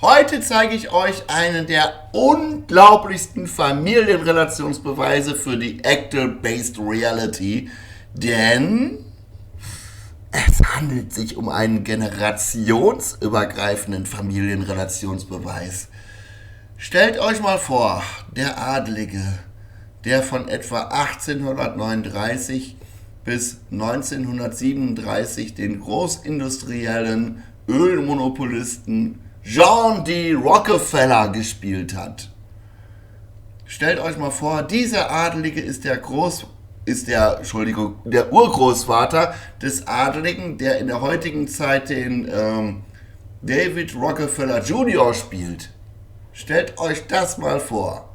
Heute zeige ich euch einen der unglaublichsten Familienrelationsbeweise für die Actor-Based Reality, denn es handelt sich um einen generationsübergreifenden Familienrelationsbeweis. Stellt euch mal vor, der Adlige, der von etwa 1839 bis 1937 den großindustriellen Ölmonopolisten John D. Rockefeller gespielt hat. Stellt euch mal vor, dieser Adelige ist der Urgroßvater des Adeligen, der in der heutigen Zeit den David Rockefeller Jr. spielt. Stellt euch das mal vor.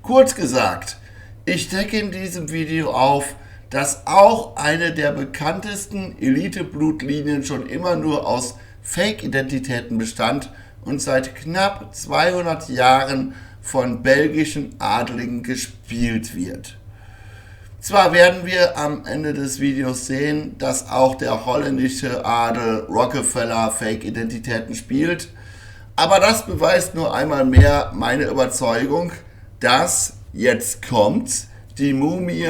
Kurz gesagt, ich decke in diesem Video auf, dass auch eine der bekanntesten Elite-Blutlinien schon immer nur aus Fake-Identitäten bestand und seit knapp 200 Jahren von belgischen Adeligen gespielt wird. Zwar werden wir am Ende des Videos sehen, dass auch der holländische Adel Rockefeller Fake-Identitäten spielt, aber das beweist nur einmal mehr meine Überzeugung, dass, jetzt kommt's, die Mumie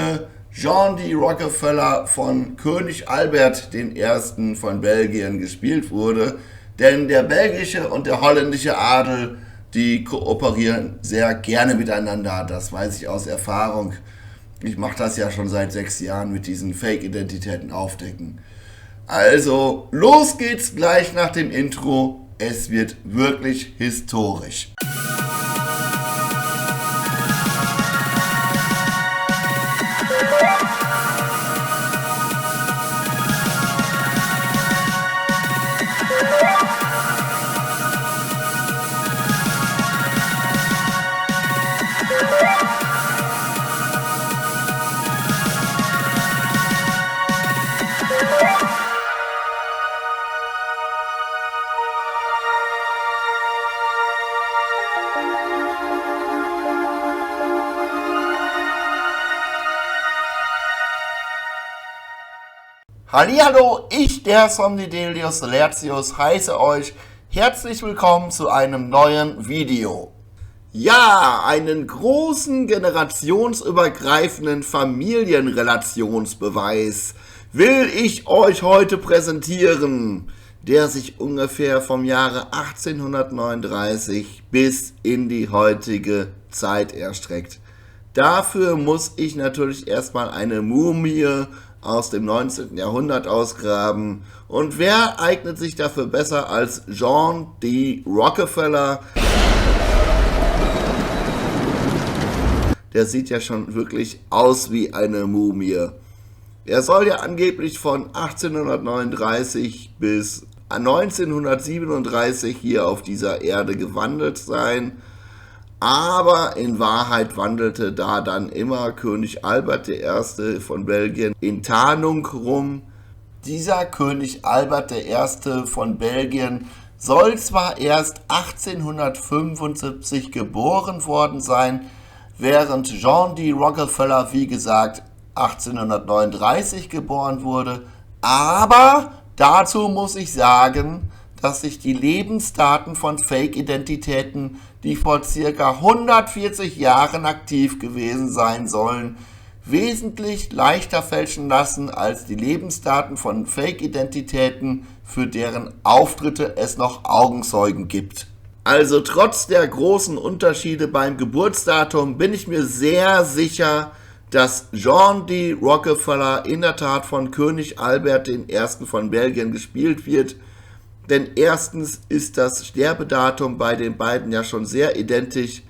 John D. Rockefeller von König Albert I. von Belgien gespielt wurde, denn der belgische und der holländische Adel, die kooperieren sehr gerne miteinander, das weiß ich aus Erfahrung. Ich mache das ja schon seit 6 Jahren mit diesen Fake-Identitäten aufdecken. Also, los geht's gleich nach dem Intro, es wird wirklich historisch. Hallihallo, ich, der Somnidelius Lertius, heiße euch herzlich willkommen zu einem neuen Video. Ja, einen großen generationsübergreifenden Familienrelationsbeweis will ich euch heute präsentieren, der sich ungefähr vom Jahre 1839 bis in die heutige Zeit erstreckt. Dafür muss ich natürlich erstmal eine Mumie aus dem 19. Jahrhundert ausgraben. Und wer eignet sich dafür besser als John D. Rockefeller? Der sieht ja schon wirklich aus wie eine Mumie. Er soll ja angeblich von 1839 bis 1937 hier auf dieser Erde gewandelt sein. Aber in Wahrheit wandelte da dann immer König Albert I. von Belgien in Tarnung rum. Dieser König Albert I. von Belgien soll zwar erst 1875 geboren worden sein, während John D. Rockefeller, wie gesagt, 1839 geboren wurde, aber dazu muss ich sagen, dass sich die Lebensdaten von Fake-Identitäten, die vor ca. 140 Jahren aktiv gewesen sein sollen, wesentlich leichter fälschen lassen als die Lebensdaten von Fake-Identitäten, für deren Auftritte es noch Augenzeugen gibt. Also trotz der großen Unterschiede beim Geburtsdatum bin ich mir sehr sicher, dass John D. Rockefeller in der Tat von König Albert I. von Belgien gespielt wird. Denn erstens ist das Sterbedatum bei den beiden ja schon sehr identisch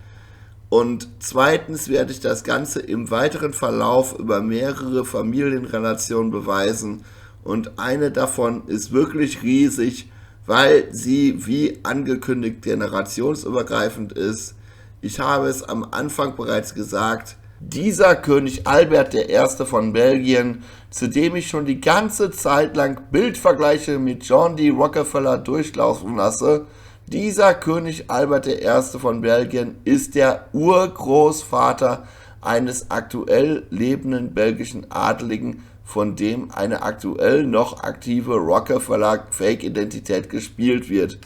und zweitens werde ich das Ganze im weiteren Verlauf über mehrere Familienrelationen beweisen und eine davon ist wirklich riesig, weil sie wie angekündigt generationsübergreifend ist. Ich habe es am Anfang bereits gesagt, dieser König Albert I. von Belgien, zu dem ich schon die ganze Zeit lang Bildvergleiche mit John D. Rockefeller durchlaufen lasse, dieser König Albert I. von Belgien ist der Urgroßvater eines aktuell lebenden belgischen Adeligen, von dem eine aktuell noch aktive Rockefeller Fake-Identität gespielt wird.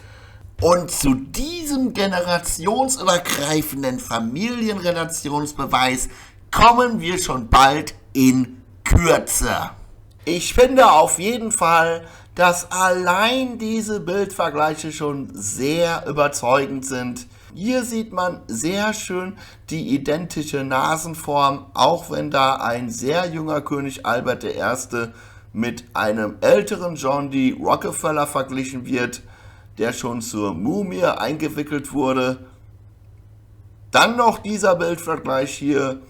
Und zu diesem generationsübergreifenden Familienrelationsbeweis kommen wir schon bald in Kürze. Ich finde auf jeden Fall, dass allein diese Bildvergleiche schon sehr überzeugend sind. Hier sieht man sehr schön die identische Nasenform, auch wenn da ein sehr junger König Albert I. mit einem älteren John D. Rockefeller verglichen wird, der schon zur Mumie eingewickelt wurde. Dann noch dieser Bildvergleich hier.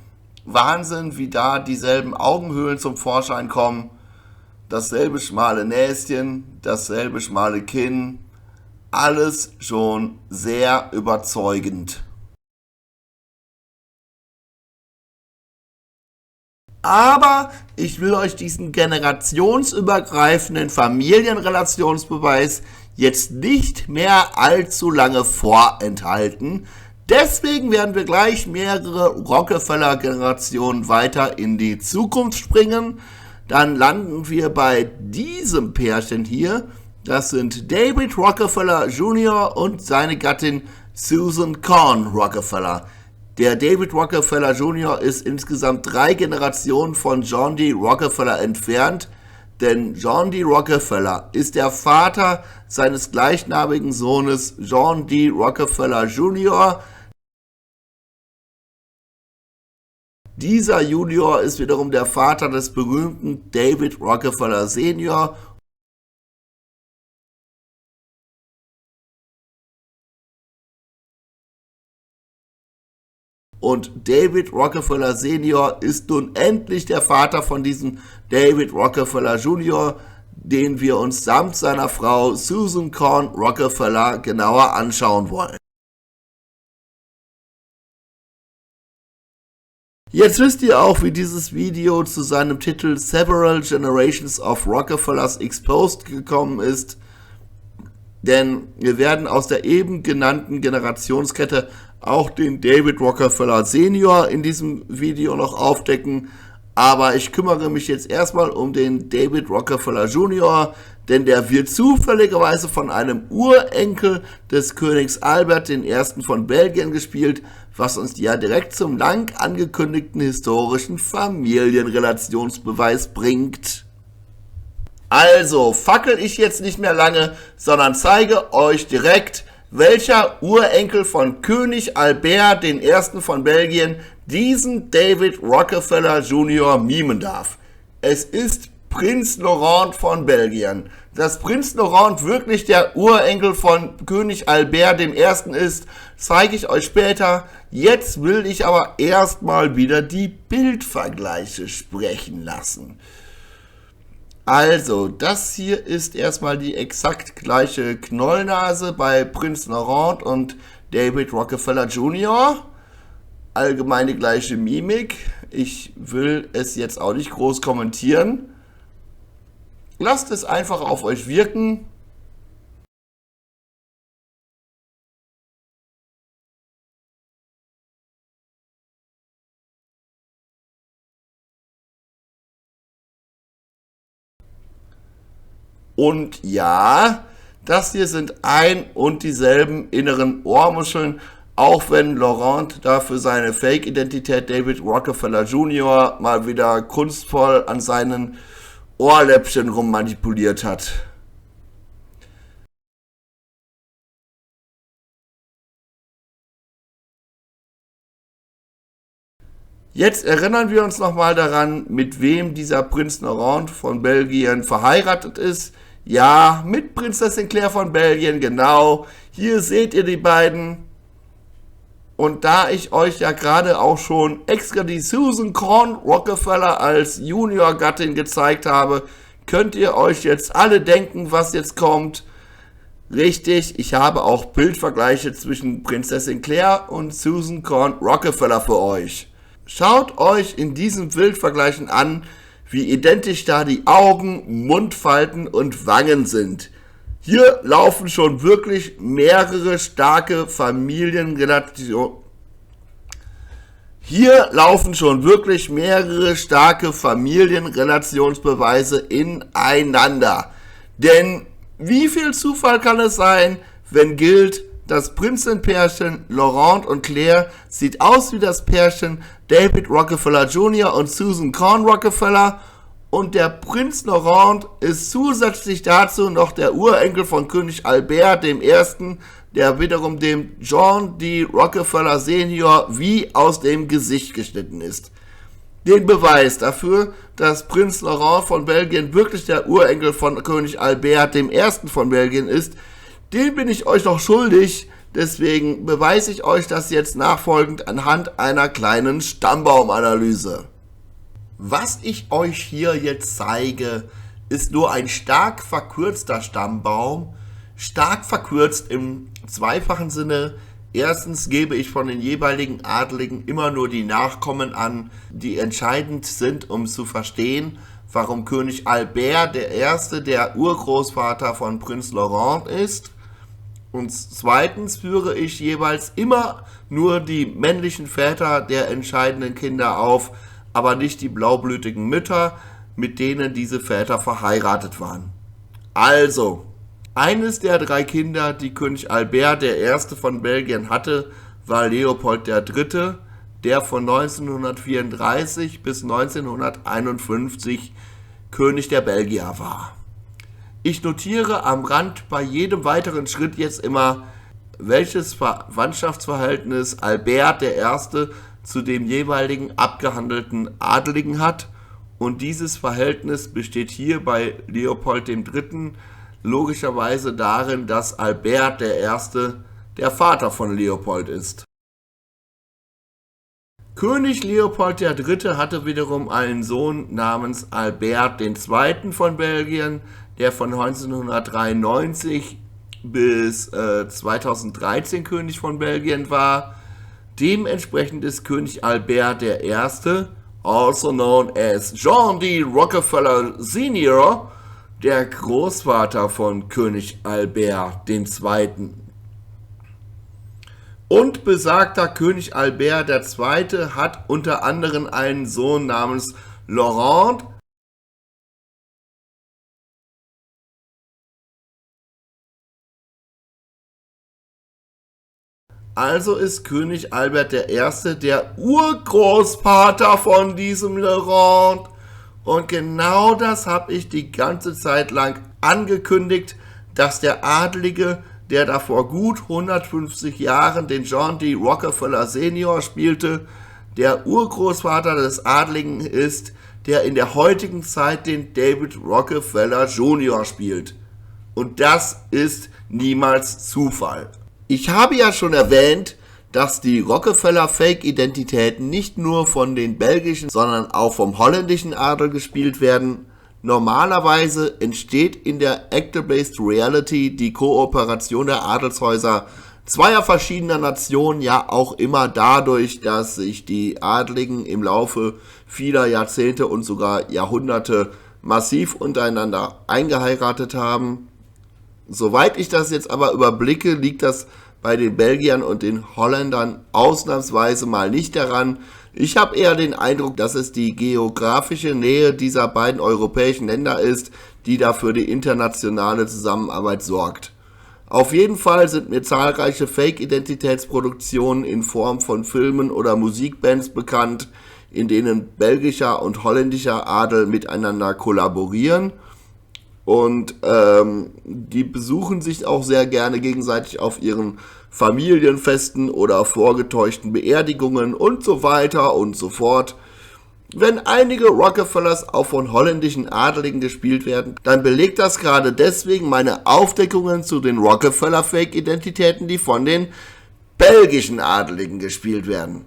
Wahnsinn, wie da dieselben Augenhöhlen zum Vorschein kommen. Dasselbe schmale Näschen, dasselbe schmale Kinn. Alles schon sehr überzeugend. Aber ich will euch diesen generationsübergreifenden Familienrelationsbeweis jetzt nicht mehr allzu lange vorenthalten. Deswegen werden wir gleich mehrere Rockefeller-Generationen weiter in die Zukunft springen. Dann landen wir bei diesem Pärchen hier. Das sind David Rockefeller Jr. und seine Gattin Susan Corn Rockefeller. Der David Rockefeller Jr. ist insgesamt 3 Generationen von John D. Rockefeller entfernt, denn John D. Rockefeller ist der Vater seines gleichnamigen Sohnes John D. Rockefeller Jr. Dieser Junior ist wiederum der Vater des berühmten David Rockefeller Senior. Und David Rockefeller Senior ist nun endlich der Vater von diesem David Rockefeller Jr., den wir uns samt seiner Frau Susan Corn Rockefeller genauer anschauen wollen. Jetzt wisst ihr auch, wie dieses Video zu seinem Titel Several Generations of Rockefellers Exposed gekommen ist. Denn wir werden aus der eben genannten Generationskette auch den David Rockefeller Senior in diesem Video noch aufdecken. Aber ich kümmere mich jetzt erstmal um den David Rockefeller Jr., denn der wird zufälligerweise von einem Urenkel des Königs Albert I. von Belgien gespielt, was uns ja direkt zum lang angekündigten historischen Familienrelationsbeweis bringt. Also fackel ich jetzt nicht mehr lange, sondern zeige euch direkt, welcher Urenkel von König Albert I. von Belgien diesen David Rockefeller Jr. mimen darf. Es ist Prinz Laurent von Belgien. Dass Prinz Laurent wirklich der Urenkel von König Albert I. ist, zeige ich euch später. Jetzt will ich aber erstmal wieder die Bildvergleiche sprechen lassen. Also, das hier ist erstmal die exakt gleiche Knollnase bei Prinz Laurent und David Rockefeller Jr. Allgemeine gleiche Mimik. Ich will es jetzt auch nicht groß kommentieren. Lasst es einfach auf euch wirken. Und ja, das hier sind ein und dieselben inneren Ohrmuscheln, auch wenn Laurent da für seine Fake-Identität David Rockefeller Jr. mal wieder kunstvoll an seinen Ohrläppchen rummanipuliert hat. Jetzt erinnern wir uns nochmal daran, mit wem dieser Prinz Laurent von Belgien verheiratet ist. Ja, mit Prinzessin Claire von Belgien, genau. Hier seht ihr die beiden. Und da ich euch ja gerade auch schon extra die Susan Corn Rockefeller als Junior-Gattin gezeigt habe, könnt ihr euch jetzt alle denken, was jetzt kommt. Richtig, ich habe auch Bildvergleiche zwischen Prinzessin Claire und Susan Corn Rockefeller für euch. Schaut euch in diesen Bildvergleichen an, wie identisch da die Augen, Mundfalten und Wangen sind. Hier laufen schon wirklich mehrere starke Familienrelationsbeweise ineinander. Denn wie viel Zufall kann es sein, wenn gilt, das Prinzenpärchen Laurent und Claire sieht aus wie das Pärchen David Rockefeller Jr. und Susan Corn Rockefeller und der Prinz Laurent ist zusätzlich dazu noch der Urenkel von König Albert I., der wiederum dem John D. Rockefeller Senior wie aus dem Gesicht geschnitten ist. Den Beweis dafür, dass Prinz Laurent von Belgien wirklich der Urenkel von König Albert I. von Belgien ist, den bin ich euch noch schuldig, deswegen beweise ich euch das jetzt nachfolgend anhand einer kleinen Stammbaumanalyse. Was ich euch hier jetzt zeige, ist nur ein stark verkürzter Stammbaum, stark verkürzt im zweifachen Sinne. Erstens gebe ich von den jeweiligen Adeligen immer nur die Nachkommen an, die entscheidend sind, um zu verstehen, warum König Albert I. der Urgroßvater von Prinz Laurent ist. Und zweitens führe ich jeweils immer nur die männlichen Väter der entscheidenden Kinder auf, aber nicht die blaublütigen Mütter, mit denen diese Väter verheiratet waren. Also, eines der 3 Kinder, die König Albert I. von Belgien hatte, war Leopold III., der von 1934 bis 1951 König der Belgier war. Ich notiere am Rand bei jedem weiteren Schritt jetzt immer, welches Verwandtschaftsverhältnis Albert I. zu dem jeweiligen abgehandelten Adeligen hat, und dieses Verhältnis besteht hier bei Leopold III. Logischerweise darin, dass Albert I. der Vater von Leopold ist. König Leopold III. Hatte wiederum einen Sohn namens Albert II. Von Belgien, der von 1993 bis 2013 König von Belgien war. Dementsprechend ist König Albert I., also known as John D. Rockefeller Senior, der Großvater von König Albert II. Und besagter König Albert II. Hat unter anderem einen Sohn namens Laurent. Also ist König Albert I. der Urgroßvater von diesem Laurent. Und genau das habe ich die ganze Zeit lang angekündigt, dass der Adelige, der da vor gut 150 Jahren den John D. Rockefeller Senior spielte, der Urgroßvater des Adeligen ist, der in der heutigen Zeit den David Rockefeller Jr. spielt. Und das ist niemals Zufall. Ich habe ja schon erwähnt, dass die Rockefeller-Fake-Identitäten nicht nur von den belgischen, sondern auch vom holländischen Adel gespielt werden. Normalerweise entsteht in der Actor-Based Reality die Kooperation der Adelshäuser zweier verschiedener Nationen ja auch immer dadurch, dass sich die Adligen im Laufe vieler Jahrzehnte und sogar Jahrhunderte massiv untereinander eingeheiratet haben. Soweit ich das jetzt aber überblicke, liegt das bei den Belgiern und den Holländern ausnahmsweise mal nicht daran. Ich habe eher den Eindruck, dass es die geografische Nähe dieser beiden europäischen Länder ist, die dafür die internationale Zusammenarbeit sorgt. Auf jeden Fall sind mir zahlreiche Fake-Identitätsproduktionen in Form von Filmen oder Musikbands bekannt, in denen belgischer und holländischer Adel miteinander kollaborieren. Und die besuchen sich auch sehr gerne gegenseitig auf ihren Familienfesten oder vorgetäuschten Beerdigungen und so weiter und so fort. Wenn einige Rockefellers auch von holländischen Adeligen gespielt werden, dann belegt das gerade deswegen meine Aufdeckungen zu den Rockefeller-Fake-Identitäten, die von den belgischen Adeligen gespielt werden.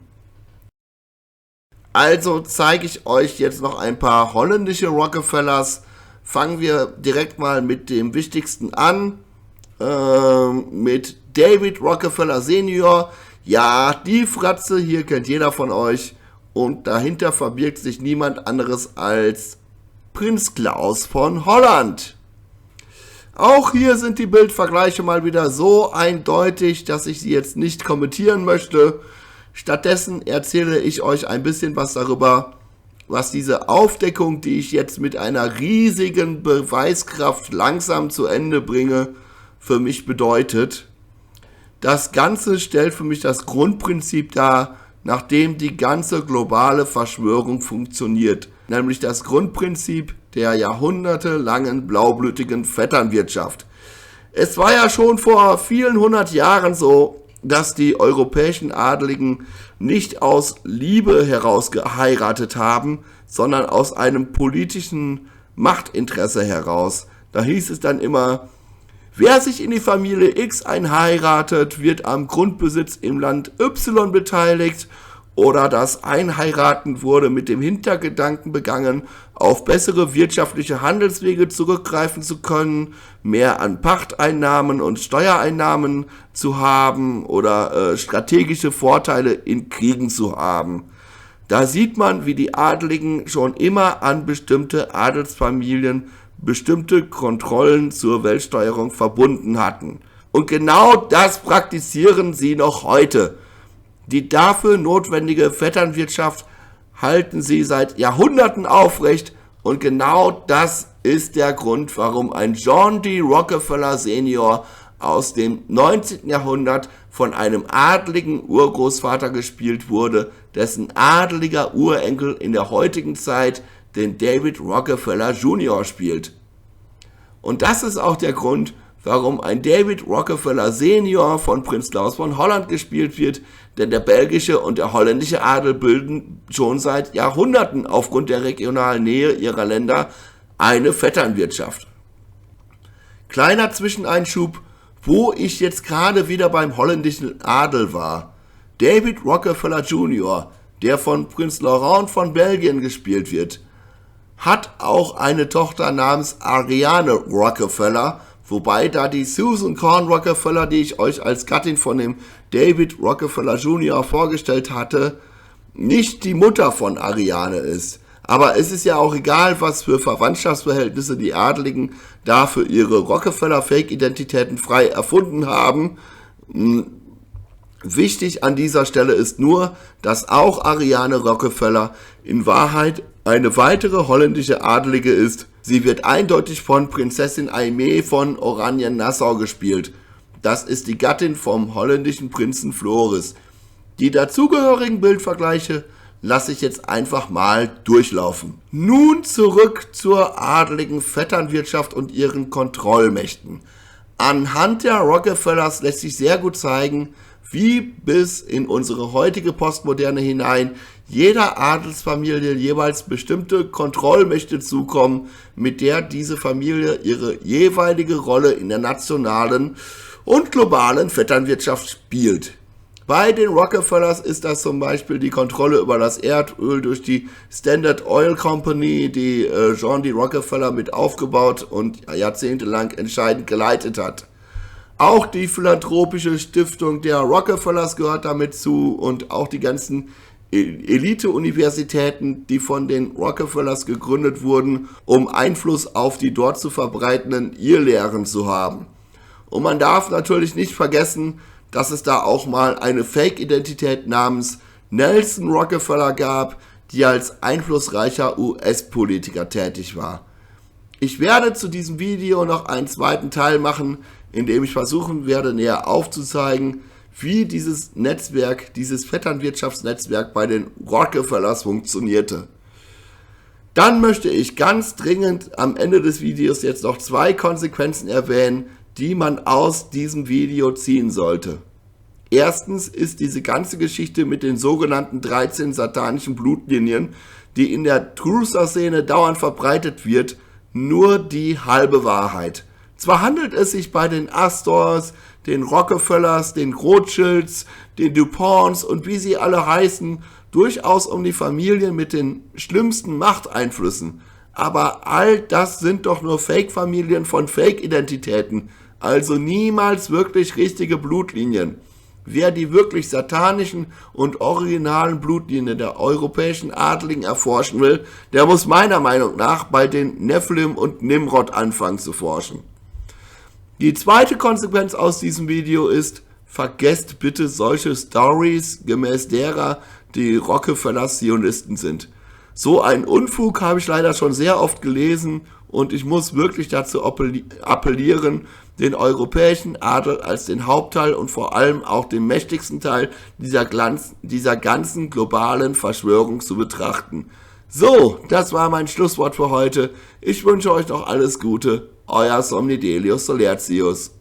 Also zeige ich euch jetzt noch ein paar holländische Rockefellers. Fangen wir direkt mal mit dem wichtigsten an, mit David Rockefeller Senior. Ja, die Fratze hier kennt jeder von euch. Und dahinter verbirgt sich niemand anderes als Prinz Klaus von Holland. Auch hier sind die Bildvergleiche mal wieder so eindeutig, dass ich sie jetzt nicht kommentieren möchte. Stattdessen erzähle ich euch ein bisschen was darüber, was diese Aufdeckung, die ich jetzt mit einer riesigen Beweiskraft langsam zu Ende bringe, für mich bedeutet. Das Ganze stellt für mich das Grundprinzip dar, nach dem die ganze globale Verschwörung funktioniert, nämlich das Grundprinzip der jahrhundertelangen blaublütigen Vetternwirtschaft. Es war ja schon vor vielen hundert Jahren so, dass die europäischen Adeligen nicht aus Liebe heraus geheiratet haben, sondern aus einem politischen Machtinteresse heraus. Da hieß es dann immer, wer sich in die Familie X einheiratet, wird am Grundbesitz im Land Y beteiligt, oder das Einheiraten wurde mit dem Hintergedanken begangen, auf bessere wirtschaftliche Handelswege zurückgreifen zu können, mehr an Pachteinnahmen und Steuereinnahmen zu haben oder strategische Vorteile in Kriegen zu haben. Da sieht man, wie die Adeligen schon immer an bestimmte Adelsfamilien bestimmte Kontrollen zur Weltsteuerung verbunden hatten. Und genau das praktizieren sie noch heute. Die dafür notwendige Vetternwirtschaft halten sie seit Jahrhunderten aufrecht, und genau das ist der Grund, warum ein John D. Rockefeller Senior aus dem 19. Jahrhundert von einem adligen Urgroßvater gespielt wurde, dessen adeliger Urenkel in der heutigen Zeit den David Rockefeller Jr. spielt. Und das ist auch der Grund, warum ein David Rockefeller Senior von Prinz Claus von Holland gespielt wird, denn der belgische und der holländische Adel bilden schon seit Jahrhunderten aufgrund der regionalen Nähe ihrer Länder eine Vetternwirtschaft. Kleiner Zwischeneinschub, wo ich jetzt gerade wieder beim holländischen Adel war. David Rockefeller Jr., der von Prinz Laurent von Belgien gespielt wird, hat auch eine Tochter namens Ariane Rockefeller, wobei da die Susan Corn Rockefeller, die ich euch als Gattin von dem David Rockefeller Jr. vorgestellt hatte, nicht die Mutter von Ariane ist. Aber es ist ja auch egal, was für Verwandtschaftsverhältnisse die Adeligen da für ihre Rockefeller-Fake-Identitäten frei erfunden haben. Wichtig an dieser Stelle ist nur, dass auch Ariane Rockefeller in Wahrheit eine weitere holländische Adelige ist. Sie wird eindeutig von Prinzessin Aimee von Oranien-Nassau gespielt. Das ist die Gattin vom holländischen Prinzen Floris. Die dazugehörigen Bildvergleiche lasse ich jetzt einfach mal durchlaufen. Nun zurück zur adeligen Vetternwirtschaft und ihren Kontrollmächten. Anhand der Rockefellers lässt sich sehr gut zeigen, wie bis in unsere heutige Postmoderne hinein jeder Adelsfamilie jeweils bestimmte Kontrollmächte zukommen, mit der diese Familie ihre jeweilige Rolle in der nationalen und globalen Vetternwirtschaft spielt. Bei den Rockefellers ist das zum Beispiel die Kontrolle über das Erdöl durch die Standard Oil Company, die John D. Rockefeller mit aufgebaut und jahrzehntelang entscheidend geleitet hat. Auch die philanthropische Stiftung der Rockefellers gehört damit zu, und auch die ganzen Elite-Universitäten, die von den Rockefellers gegründet wurden, um Einfluss auf die dort zu verbreitenden Irrlehren zu haben. Und man darf natürlich nicht vergessen, dass es da auch mal eine Fake-Identität namens Nelson Rockefeller gab, die als einflussreicher US-Politiker tätig war. Ich werde zu diesem Video noch einen zweiten Teil machen, in dem ich versuchen werde, näher aufzuzeigen, wie dieses Netzwerk, dieses Vetternwirtschaftsnetzwerk bei den Rockefellers funktionierte. Dann möchte ich ganz dringend am Ende des Videos jetzt noch 2 Konsequenzen erwähnen, die man aus diesem Video ziehen sollte. Erstens ist diese ganze Geschichte mit den sogenannten 13 satanischen Blutlinien, die in der Truther-Szene dauernd verbreitet wird, nur die halbe Wahrheit. Zwar handelt es sich bei den Astors, den Rockefellers, den Rothschilds, den DuPonts und wie sie alle heißen, durchaus um die Familien mit den schlimmsten Machteinflüssen. Aber all das sind doch nur Fake-Familien von Fake-Identitäten, also niemals wirklich richtige Blutlinien. Wer die wirklich satanischen und originalen Blutlinien der europäischen Adeligen erforschen will, der muss meiner Meinung nach bei den Nephilim und Nimrod anfangen zu forschen. Die zweite Konsequenz aus diesem Video ist, vergesst bitte solche Stories, gemäß derer die Rockefeller Zionisten sind. So einen Unfug habe ich leider schon sehr oft gelesen und ich muss wirklich dazu appellieren, den europäischen Adel als den Hauptteil und vor allem auch den mächtigsten Teil dieser ganzen globalen Verschwörung zu betrachten. So, das war mein Schlusswort für heute. Ich wünsche euch noch alles Gute. Euer Somnidelius Solertius.